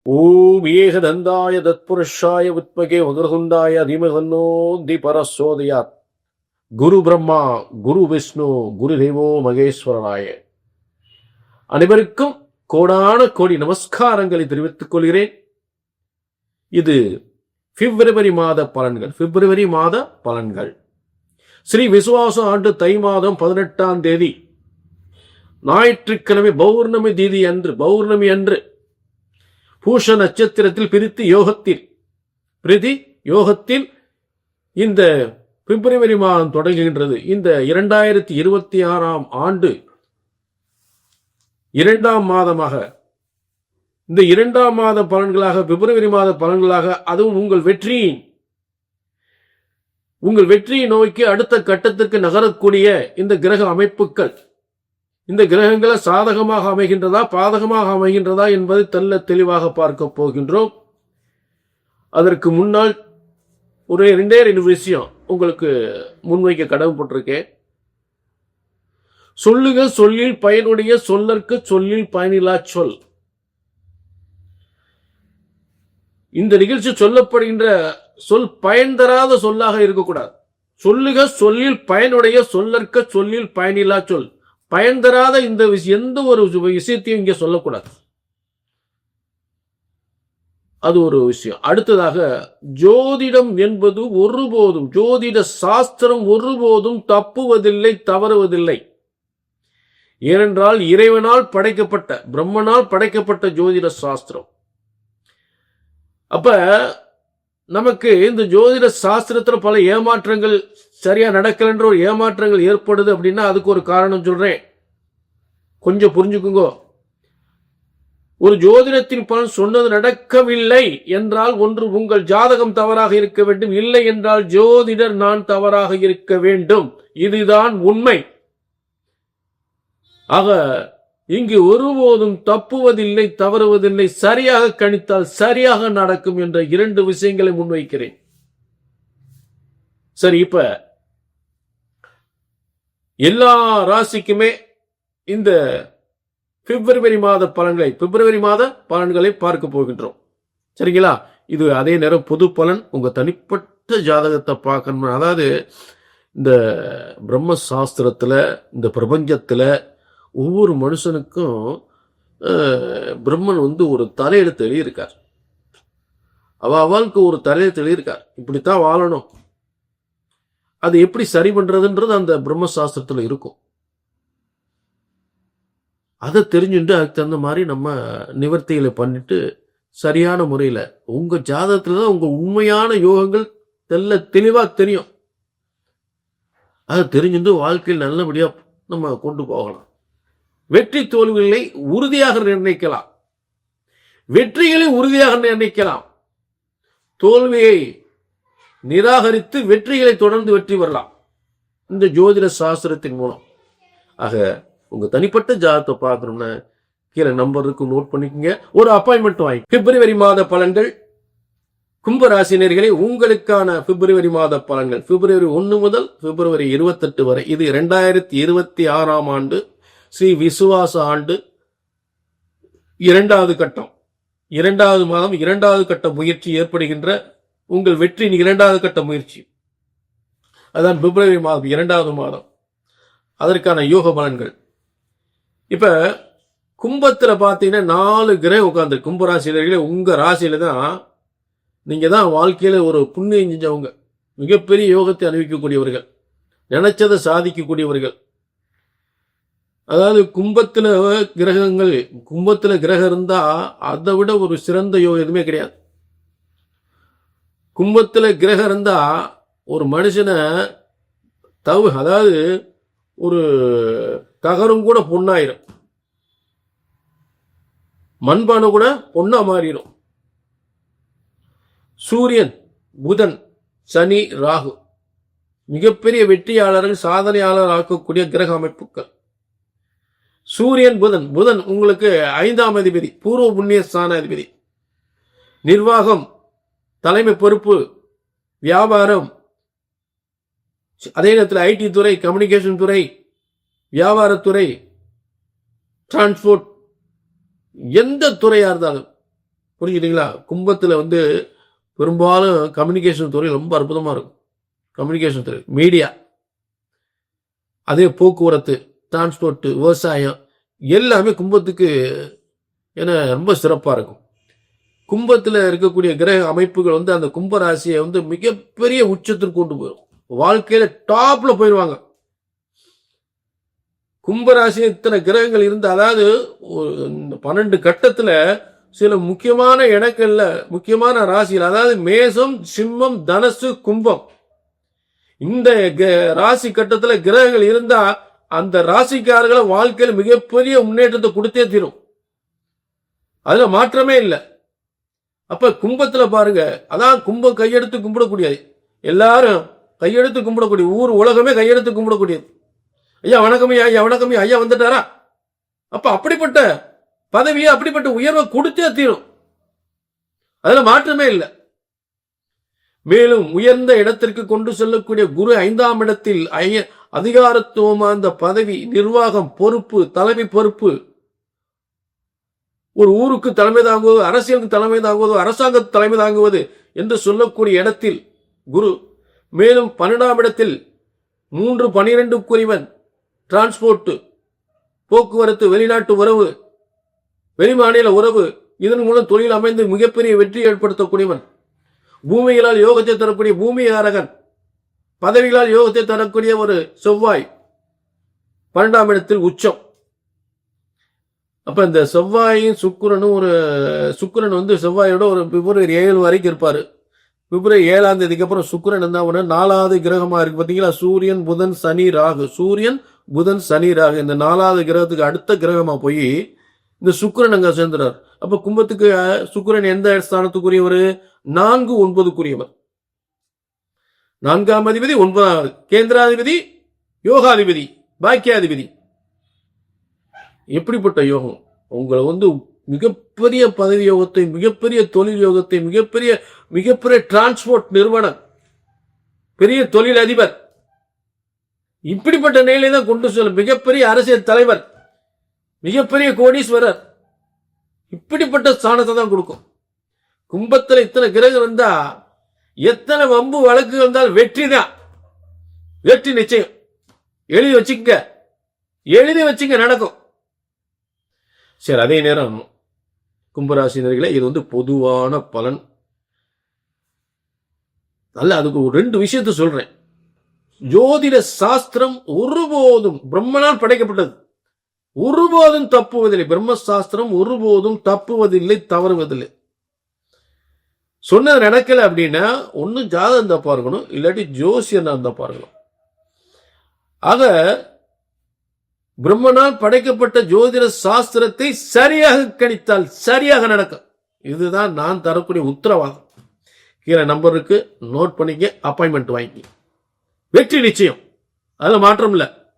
ஓம் ஏகதந்தாய தத்புருஷாய வித்மகே வக்ரதுண்டாய தீமகன்னோ திபரசோதயாத். குரு பிரம்மா குரு விஷ்ணு குரு தேவோ மகேஸ்வரனாய. அனைவருக்கும் கோடான கோடி நமஸ்காரங்களை தெரிவித்துக் கொள்கிறேன். இது பிப்ரவரி மாத பலன்கள். ஸ்ரீ விசுவாச ஆண்டு தை மாதம் 18ஆம் தேதி ஞாயிற்றுக்கிழமை பௌர்ணமி அன்று பூஷ நட்சத்திரத்தில் பிரதி யோகத்தில் இந்த பிப்ரவரி மாதம் தொடங்குகின்றது. இந்த 2026ஆம் ஆண்டு இரண்டாம் மாதமாக, இந்த இரண்டாம் மாத பலன்களாக, பிப்ரவரி மாத பலன்களாக, அதுவும் உங்கள் வெற்றியை நோக்கி அடுத்த கட்டத்திற்கு நகரக்கூடிய இந்த கிரக அமைப்புகள், இந்த கிரகங்களை சாதகமாக அமைகின்றதா பாதகமாக அமைகின்றதா என்பதை தெளிவாக பார்க்க போகின்றோம். அதற்கு முன்னால் ஒரு ரெண்டு விஷயம் உங்களுக்கு முன்வைக்க கடமைப்பட்டிருக்கேன். சொல்லுக சொல்லில் பயனுடைய சொல்லற்கு சொல்லில் பயனில்லா சொல். இந்த நிகழ்ச்சி சொல்லப்படுகின்ற சொல் பயன் தராத சொல்லாக இருக்கக்கூடாது. சொல்லுக சொல்லில் பயனுடைய சொல்லற்க சொல்லில் பயனில்லா சொல். பயன் தராத இந்த எந்த ஒரு விஷயத்தையும் இங்க சொல்லக்கூடாது. அது ஒரு விஷயம். அடுத்ததாக, ஜோதிடம் என்பது ஒருபோதும், ஜோதிட சாஸ்திரம் ஒருபோதும் தப்புவதில்லை, தவறுவதில்லை. ஏனென்றால் இறைவனால் படைக்கப்பட்ட, பிரம்மனால் படைக்கப்பட்ட ஜோதிட சாஸ்திரம். அப்ப நமக்கு இந்த ஜோதிட சாஸ்திரத்துல பல ஏமாற்றங்கள், சரியா நடக்கலன்ற ஒரு ஏமாற்றங்கள் ஏற்படுது அப்படின்னா அதுக்கு ஒரு காரணம் சொல்றேன், கொஞ்சம் புரிஞ்சுக்குங்க. ஒரு ஜோதிடத்தின் பலன் சொன்னது நடக்கவில்லை என்றால் ஒன்று உங்கள் ஜாதகம் தவறாக இருக்க வேண்டும், இல்லை என்றால் ஜோதிடர் நான் தவறாக இருக்க வேண்டும். இதுதான் உண்மை. ஆக இங்கு ஒருபோதும் தப்புவதில்லை, தவறுவதில்லை. சரியாக கணித்தால் சரியாக நடக்கும் என்ற இரண்டு விஷயங்களை முன்வைக்கிறேன். சரி, இப்ப எல்லா ராசிக்குமே இந்த பிப்ரவரி மாத பலன்களை பார்க்க போகின்றோம். சரிங்களா? இது அதே நேரம் பொது பலன். உங்க தனிப்பட்ட ஜாதகத்தை பார்க்கணும். அதாவது இந்த பிரம்ம சாஸ்திரத்துல, இந்த பிரபஞ்சத்துல ஒவ்வொரு மனுஷனுக்கும் பிரம்மன் ஒரு தலையெழுத்து எழுதியிருக்கார். அவளுக்கு ஒரு தலையெழுத்து எழுதியிருக்கார். இப்படித்தான் வாழணும். அது எப்படி சரி பண்றதுன்றது அந்த பிரம்ம சாஸ்திரத்துல இருக்கும். அதை தெரிஞ்சுட்டு அதுக்கு தகுந்த மாதிரி நம்ம நிவர்த்திகளை பண்ணிட்டு சரியான முறையில உங்க ஜாதகத்துலதான் உங்க உண்மையான யோகங்கள் தெளிவா தெரியும். அதை தெரிஞ்சுட்டு வாழ்க்கையில் நல்லபடியா நம்ம கொண்டு போகலாம். வெற்றி தோல்விகளை உறுதியாக நிர்ணயிக்கலாம், வெற்றிகளை உறுதியாக நிர்ணயிக்கலாம். தோல்வியை நிராகரித்து வெற்றிகளை தொடர்ந்து வெற்றி வரலாம் இந்த ஜோதிட சாஸ்திரத்தின் மூலம். ஆக உங்க தனிப்பட்ட ஜாதகத்தை பார்க்கணும்னா கீழே நம்பருக்கு நோட் பண்ணிக்கோங்க, ஒரு அப்பாயின்மெண்ட் வாங்கி. பிப்ரவரி மாத பலன்கள் கும்பராசினியர்களே, உங்களுக்கான பிப்ரவரி மாத பலன்கள் பிப்ரவரி 1 முதல் பிப்ரவரி 28 வரை. இது 2026ஆம் ஆண்டு ஸ்ரீ விசுவாச ஆண்டு இரண்டாவது கட்டம், இரண்டாவது மாதம், இரண்டாவது கட்ட முயற்சி ஏற்படுகின்ற உங்கள் வெற்றியின் இரண்டாவது கட்ட முயற்சி. அதான் பிப்ரவரி மாதம், இரண்டாவது மாதம். அதற்கான யோக பலன்கள். இப்ப கும்பத்துல பாத்தீங்கன்னா 4 கிரகம் உட்கார்ந்து, கும்பராசியிலே உங்க ராசியில தான் நீங்க தான் வாழ்க்கையில ஒரு புண்ணியம் செஞ்சவங்க, மிகப்பெரிய யோகத்தை அனுபவிக்கக்கூடியவர்கள், நினைச்சதை சாதிக்கக்கூடியவர்கள். அதாவது கும்பத்துல கிரகம் இருந்தா அதை விட ஒரு சிறந்த யோகம் எதுவுமே கிடையாது. கும்பத்துல கிரகம் இருந்தா ஒரு மனுஷனை அதாவது ஒரு தகரம் கூட பொண்ணாயிரும், மண்பானை கூட பொண்ணா மாறிடும். சூரியன், புதன், சனி, ராகு மிகப்பெரிய வெற்றியாளர்கள், சாதனையாளர் ஆக்கக்கூடிய கிரக அமைப்புகள். சூரியன், புதன் உங்களுக்கு 5ஆம் அதிபதி, பூர்வ புண்ணிய ஸ்தான அதிபதி. நிர்வாகம், தலைமை பொறுப்பு, வியாபாரம், அதே நேரத்தில் ஐடி துறை, கம்யூனிகேஷன் துறை, வியாபாரத்துறை, டிரான்ஸ்போர்ட், எந்த துறையா இருந்தாலும் புரிஞ்சுட்டீங்களா? கும்பத்துல பெரும்பாலும் கம்யூனிகேஷன் துறை ரொம்ப அற்புதமா இருக்கும். கம்யூனிகேஷன் துறை, மீடியா, அதே போக்குவரத்து, டிரான்ஸ்போர்ட், விவசாயம் எல்லாமே கும்பத்துக்கு ரொம்ப சிறப்பா இருக்கும். கும்பத்துல இருக்கக்கூடிய கிரக அமைப்புகள் அந்த கும்பராசியை மிகப்பெரிய உச்சத்திற்கு கொண்டு போயிடும். வாழ்க்கையில டாப்ல போயிடுவாங்க. கும்பராசி இத்தனை கிரகங்கள் இருந்து, அதாவது 12 கட்டத்துல சில முக்கியமான இடங்கள்ல, முக்கியமான ராசிகள், அதாவது மேசம், சிம்மம், தனுசு, கும்பம், இந்த ராசி கட்டத்துல கிரகங்கள் இருந்தா அந்த ராசிக்காரர்களை வாழ்க்கையில மிகப்பெரிய முன்னேற்றத்தை கொடுத்தே தீரும். அதுல மாற்றமே இல்லை. அப்ப கும்பத்துல பாருங்க, அதான் கும்பம் கையெடுத்து கும்பிடக்கூடியது, எல்லாரும் கையெடுத்து கும்பிடக்கூடிய, ஊர் உலகமே கையெடுத்து கும்பிடக்கூடியது. ஐயா வணக்கம், ஐயா வணக்கம், ஐயா வந்துட்டாரா? அப்ப அப்படிப்பட்ட பதவியை, அப்படிப்பட்ட உயர்வை கொடுத்தே தீரும். அதுல மாற்றமே இல்லை. மேலும் உயர்ந்த இடத்திற்கு கொண்டு செல்லக்கூடிய குரு 5ஆம் இடத்தில் அதிகாரத்துவம், அந்த பதவி, நிர்வாகம், பொறுப்பு, தலைமை பொறுப்பு, ஒரு ஊருக்கு தலைமை தாங்குவது, அரசியலுக்கு தலைமை தாங்குவது, அரசாங்கத்துக்கு தலைமை தாங்குவது என்று சொல்லக்கூடிய இடத்தில் குரு. மேலும் 12ஆம் இடத்தில் 3-12 டிரான்ஸ்போர்ட், போக்குவரத்து, வெளிநாட்டு உறவு, வெளிமாநில உறவு, இதன் மூலம் தொழில் அமைந்து மிகப்பெரிய வெற்றி ஏற்படுத்தக்கூடியவன். பூமிகளால் யோகத்தை தரக்கூடிய பூமிகாரகன், பதவிகளால் யோகத்தை தரக்கூடிய ஒரு செவ்வாய் 12ஆம் இடத்தில் உச்சம். அப்ப இந்த செவ்வாயும் சுக்கிரனும் சுக்கிரன் செவ்வாயோட பிப்ரவரி 7 வரைக்கும் இருப்பாரு. பிப்ரவரி 7ஆம் தேதிக்கு அப்புறம் சுக்கிரன் 4வது கிரகமா இருக்கு பாத்தீங்களா? சூரியன், புதன், சனி, ராகு. சூரியன், புதன், சனி, ராகு இந்த 4வது கிரகத்துக்கு அடுத்த கிரகமா போய் இந்த சுக்கிரன் அங்க சேர்ந்துறார். அப்ப கும்பத்துக்கு சுக்கிரன் எந்த ஸ்தானத்துக்குரியவர்? 4-9க்குரியவர். 4ஆம் அதிபதி, 9வது கேந்திராதிபதி, யோகாதிபதி, பாக்கியாதிபதி. எப்படிப்பட்ட யோகம்! உங்களை மிகப்பெரிய பதவி யோகத்தை, மிகப்பெரிய தொழில் யோகத்தை, மிகப்பெரிய டிரான்ஸ்போர்ட் நிறுவனம், பெரிய தொழில் அதிபர், இப்படிப்பட்ட நிலையை தான் கொண்டு செல்லும். மிகப்பெரிய அரசியல் தலைவர், மிகப்பெரிய கோடீஸ்வரர், இப்படிப்பட்ட ஸ்தானத்தை தான் கொடுக்கும். கும்பத்துல இத்தனை கிரகம் இருந்தா எத்தனை வம்பு வழக்கு இருந்தால் வெற்றி தான், வெற்றி நிச்சயம். எழுதி வச்சுங்க, நடக்கும். சரி, அதே நேரம் கும்பராசினர்களே, இது பொதுவான பலன் அல்ல. அதுக்கு 2 விஷயத்தை சொல்றேன். ஜோதிட சாஸ்திரம் ஒருபோதும் பிரம்மனால் படைக்கப்பட்டது, ஒருபோதும் தப்புவதில்லை. பிரம்ம சாஸ்திரம் ஒருபோதும் தப்புவதில்லை, தவறுவதில்லை. சொன்னது நடக்கல அப்படின்னா ஒன்னும் ஜாதகம் தப்பா இருக்கணும், இல்லாட்டி ஜோசியர் தப்பா இருக்கணும். ஆக பிரம்மனால் படைக்கப்பட்ட ஜோதிட சாஸ்திரத்தை சரியாக கணித்தால் சரியாக நடக்கும். இதுதான் நான் தரக்கூடிய உத்தரவாதம். கீழே நம்பருக்கு நோட் பண்ணிக்க, அப்பாயின்மெண்ட் வாங்கி, வெற்றி நிச்சயம், அதுல மாற்றம் இல்லை.